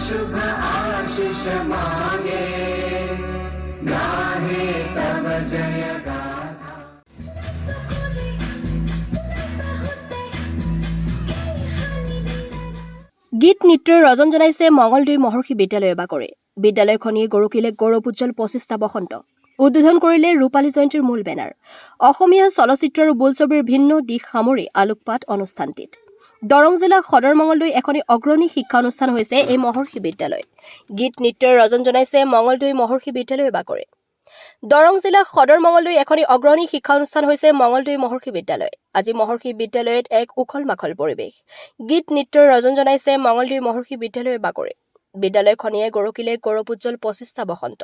शुभ आशीष मांगे गाहे तब जय गाथा। গীত নৃত্যৰ ৰজন জনাইছে মঙলদৈ মহৰ্ষি বিদ্যালয়ে বাকৰে। বিদ্যালয়খনিয়ে গৰকিলে গৌৰৱোজ্জ্বল 25টা বসন্ত। উদ্বোধন কৰিলে ৰূপালী জয়ন্তীৰ মূল বেনাৰ। অসমীয়া চলচ্চিত্ৰ আৰু বোলছবিৰ ভিন্ন দিশ সামৰি আলোকপাত অনুষ্ঠানটিত। দৰং জিলা সদৰ মঙলদৈ এখনি অগ্ৰণী শিক্ষা অনুষ্ঠান হৈছে এই মহৰ্ষি বিদ্যালয়। গীত নৃত্যৰ ৰজন জনাইছে মঙলদৈ মহৰ্ষি বিদ্যালয়ে বাকৰে। দৰং জিলা সদৰ মঙলদৈ এখনি অগ্ৰণী শিক্ষা অনুষ্ঠান হৈছে মঙলদৈ মহৰ্ষি বিদ্যালয়। আজি মহৰ্ষি বিদ্যালয়ত এক উখল মাখল পৰিৱেশ। গীত নৃত্যৰ ৰজন জনাইছে মঙলদৈ মহৰ্ষি বিদ্যালয়ে বাকৰে। বিদ্যালয়খনিয়ে গৰকিলে গৌৰৱোজ্জ্বল 25টা বসন্ত।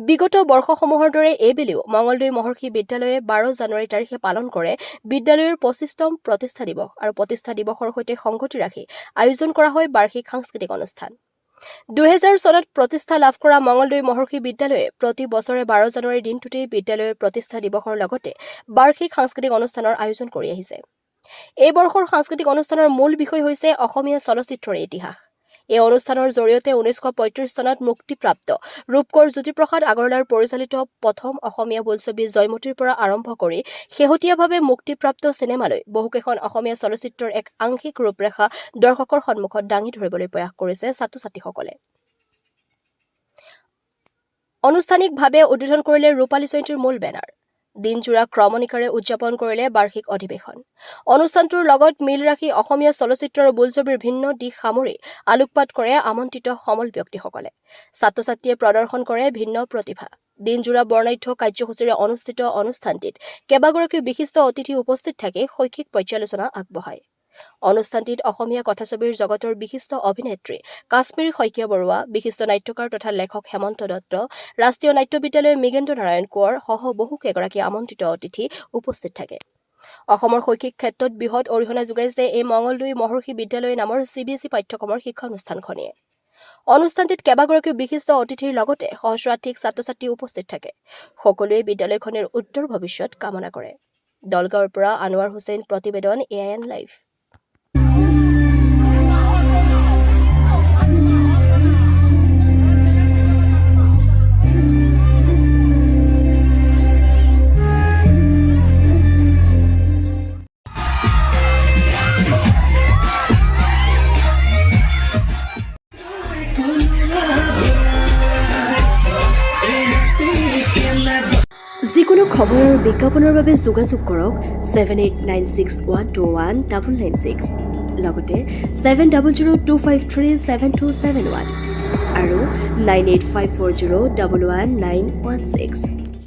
বিগত বৰ্ষসমূহৰ দৰে এইবেলিও মঙলদৈ মহৰ্ষি বিদ্যালয়ে 12 জানুৱাৰী তাৰিখে পালন কৰে বিদ্যালয়ৰ 25তম প্ৰতিষ্ঠা দিৱস আৰু প্ৰতিষ্ঠা দিৱসৰ সৈতে সংগতি ৰাখি আয়োজন কৰা হয় বাৰ্ষিক সাংস্কৃতিক অনুষ্ঠান। 2000 চনত প্ৰতিষ্ঠা লাভ কৰা মঙলদৈ মহৰ্ষি বিদ্যালয়ে প্ৰতি বছৰে 12 জানুৱাৰীৰ দিনটোতেই বিদ্যালয়ৰ প্ৰতিষ্ঠা দিৱসৰ লগতে বাৰ্ষিক সাংস্কৃতিক অনুষ্ঠানৰ আয়োজন কৰি আহিছে। এই বৰ্ষৰ সাংস্কৃতিক অনুষ্ঠানৰ মূল বিষয় হৈছে অসমীয়া চলচ্চিত্ৰৰ ইতিহাস। এই অনুষ্ঠানৰ জৰিয়তে 1935 চনত মুক্তিপ্ৰাপ্ত ৰূপকোঁৱৰ জ্যোতিপ্ৰসাদ আগৰৱালাৰ পৰিচালিত প্ৰথম অসমীয়া বোলছবি জয়মতীৰ পৰা আৰম্ভ কৰি শেহতীয়াভাৱে মুক্তিপ্ৰাপ্ত চিনেমালৈ বহুকেইখন অসমীয়া চলচ্চিত্ৰৰ এক আংশিক ৰূপৰেখা দৰ্শকৰ সন্মুখত দাঙি ধৰিবলৈ প্ৰয়াস কৰিছে ছাত্ৰ-ছাত্ৰীসকলে। আনুষ্ঠানিকভাৱে উদ্বোধন কৰিলে ৰূপালী জয়ন্তীৰ মূল বেনাৰ। দিনজোৰা ক্ৰমণিকাৰে উদযাপন কৰিলে বাৰ্ষিক অধিৱেশন। অনুষ্ঠানটোৰ লগত মিল ৰাখি অসমীয়া চলচ্চিত্ৰ আৰু বোলছবিৰ ভিন্ন দিশ সামৰি আলোকপাত কৰে আমন্ত্ৰিত সমল ব্যক্তিসকলে। ছাত্ৰ-ছাত্ৰীয়ে প্ৰদৰ্শন কৰে ভিন্ন প্ৰতিভা। দিনজোৰা বৰ্ণাঢ্য কাৰ্যসূচীৰে অনুষ্ঠিত অনুষ্ঠানটিত কেইবাগৰাকীও বিশিষ্ট অতিথি উপস্থিত থাকি শৈক্ষিক পৰ্যালোচনা আগবঢ়ায়। অনুষ্ঠানটিত অসমীয়া কথাছবিৰ জগতৰ বিশিষ্ট অভিনেত্ৰী কাশ্মীৰী শইকীয়া বৰুৱা, বিশিষ্ট নাট্যকাৰ তথা লেখক হেমন্ত দত্ত, ৰাষ্ট্ৰীয় নাট্য বিদ্যালয়ৰ মৃগেন্দ্ৰ নাৰায়ণ কোঁৱৰ সহ বহুকেইগৰাকী আমন্ত্ৰিত অতিথি উপস্থিত থাকে। অসমৰ শৈক্ষিক ক্ষেত্ৰত বৃহৎ অৰিহণা যোগাইছে এই মঙলদৈ মহৰ্ষি বিদ্যালয় নামৰ CBSE পাঠ্যক্ৰমৰ শিক্ষানুষ্ঠানখনিয়ে। অনুষ্ঠানটিত কেইবাগৰাকীও বিশিষ্ট অতিথিৰ লগতে সহস্ৰাধিক ছাত্ৰ-ছাত্ৰী উপস্থিত থাকে। সকলোৱে বিদ্যালয়খনৰ উত্তৰ ভৱিষ্যত কামনা কৰে। দলগাঁৱৰ পৰা আনোৱাৰ হুছেইন প্ৰতিবেদন AIN লাইভ। যিকোনো খবৰ আৰু বিজ্ঞাপনৰ বাবে যোগাযোগ কৰক 7896121996 লগতে 7002537271 আৰু 9854011916।